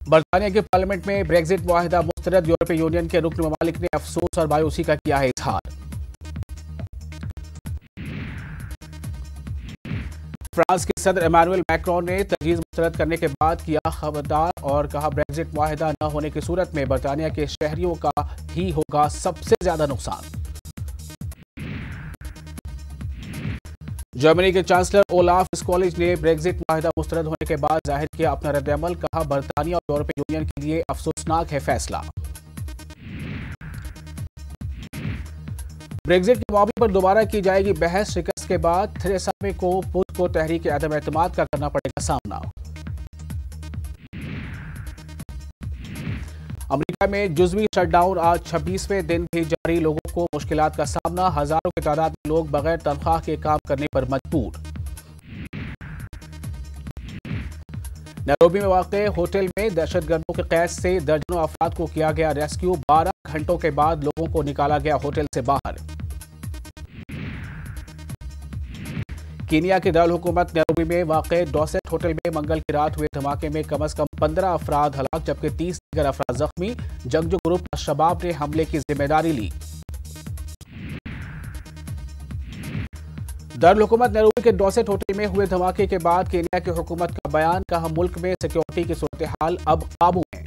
बरतानिया के पार्लियामेंट में ब्रेक्जिट मुआहिदा मुस्तरद, यूरोपीय यूनियन के रुकन ममालिक ने अफसोस और मायूसी का किया है इजहार। फ्रांस के सदर इमानुएल मैक्रोन ने तजवीज़ मुस्तरद करने के बाद किया खबरदार और कहा ब्रेक्जिट मुआहिदा न होने की सूरत में बरतानिया के शहरियों का ही होगा सबसे ज्यादा नुकसान। जर्मनी के चांसलर ओलाफ स्कोलिच ने ब्रेक्जिट मुआहिदा मुस्तरद होने के बाद जाहिर किया अपना रद्द-ए-अमल, कहा बरतानिया और यूरोपीय यूनियन के लिए अफसोसनाक है फैसला। ब्रेक्जिट के मामले पर दोबारा की जाएगी बहस, शिकस्त के बाद थेरेसा मे को तहरीक अदम एतमाद का करना पड़ेगा सामना। अमेरिका में जुज़वी शटडाउन आज 26वें दिन भी जारी, लोगों को मुश्किलात का सामना, हजारों की तादाद में लोग बगैर तनख्वाह के काम करने पर मजबूर। नैरोबी में वाक़े होटल में दहशतगर्दों के कैद से दर्जनों अफराद को किया गया रेस्क्यू, 12 घंटों के बाद लोगों को निकाला गया होटल से बाहर। कीनिया के दारुल हुकूमत नैरोबी में वाक़े डॉसेट होटल में मंगल की रात हुए धमाके में कम से कम 15 अफराद हलाक जबकि 30 दीगर अफराद जख्मी। जंगजू ग्रुप अल-शबाब ने हमले की जिम्मेदारी ली। दारुल हुकूमत नैरोबी के डॉसेट होटल में हुए धमाके के बाद केनिया की हुकूमत का बयान, कहा मुल्क में सिक्योरिटी की सूरत हाल अब काबू में।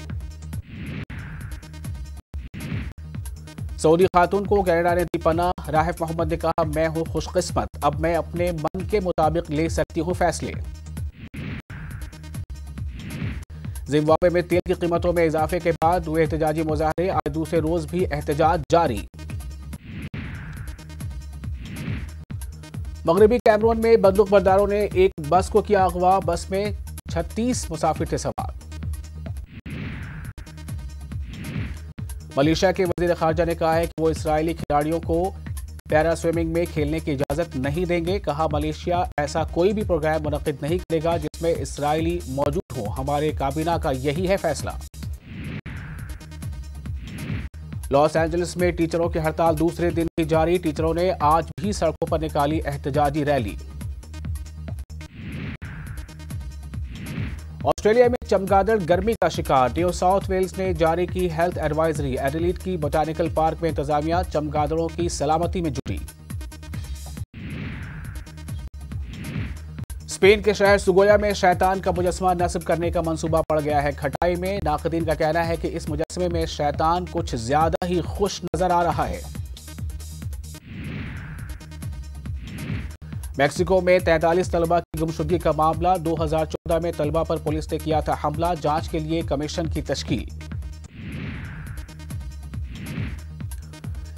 सऊदी खातून को कनाडा ने दी पनाह, राहिफ मोहम्मद ने कहा मैं हूं खुशकिस्मत, अब मैं अपने मन के मुताबिक ले सकती हूं फैसले। जिम्बाब्वे में तेल की कीमतों में इजाफे के बाद हुए एहतजाजी मुजाहरे, आज दूसरे रोज भी एहतजाज जारी। मगरबी कैमरून में बंदूक बरदारों ने एक बस को किया अगवा, बस में 36 मुसाफिर थे सवार। मलेशिया के वजीर खारजा ने कहा है कि वो इसराइली खिलाड़ियों को पैरा स्विमिंग में खेलने की इजाजत नहीं देंगे, कहा मलेशिया ऐसा कोई भी प्रोग्राम मुनक्किद नहीं करेगा जिसमें इसराइली मौजूद हो, हमारे काबीना का यही है फैसला। लॉस एंजलिस में टीचरों की हड़ताल दूसरे दिन भी जारी, टीचरों ने आज भी सड़कों पर निकाली एहतजाजी रैली। ऑस्ट्रेलिया में चमगादड़ गर्मी का शिकार, न्यू साउथ वेल्स ने जारी की हेल्थ एडवाइजरी, एडिलेड की बोटानिकल पार्क में इंतजामिया चमगादड़ों की सलामती में जुटी। स्पेन के शहर सुगोया में शैतान का मुजस्मा नस्ब करने का मंसूबा पड़ गया है खटाई में, नाक़दीन का कहना है कि इस मुजस्मे में शैतान कुछ ज्यादा ही खुश नजर आ रहा है। मैक्सिको में 43 तलबा की गुमशुदगी का मामला, 2014 में तलबा पर पुलिस ने किया था हमला, जांच के लिए कमीशन की तश्कील।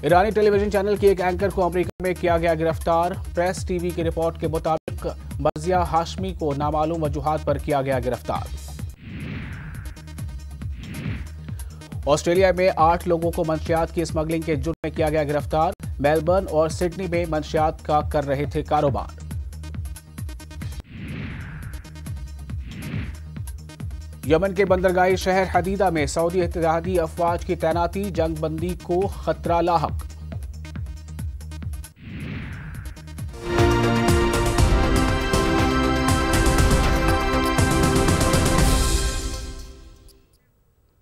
ईरानी टेलीविजन चैनल की एक एंकर को अमेरिका में किया गया गिरफ्तार, प्रेस टीवी की रिपोर्ट के मुताबिक मर्जिया हाशमी को नामालूम वजूहात पर किया गया गिरफ्तार। ऑस्ट्रेलिया में 8 लोगों को मंशियात की स्मगलिंग के जुर्म में किया गया गिरफ्तार, मेलबर्न और सिडनी में मंशियात का कर रहे थे कारोबार। यमन के बंदरगाही शहर हदीदा में सऊदी इत्तेहादी अफवाज की तैनाती, जंग बंदी को खतरा लाहक।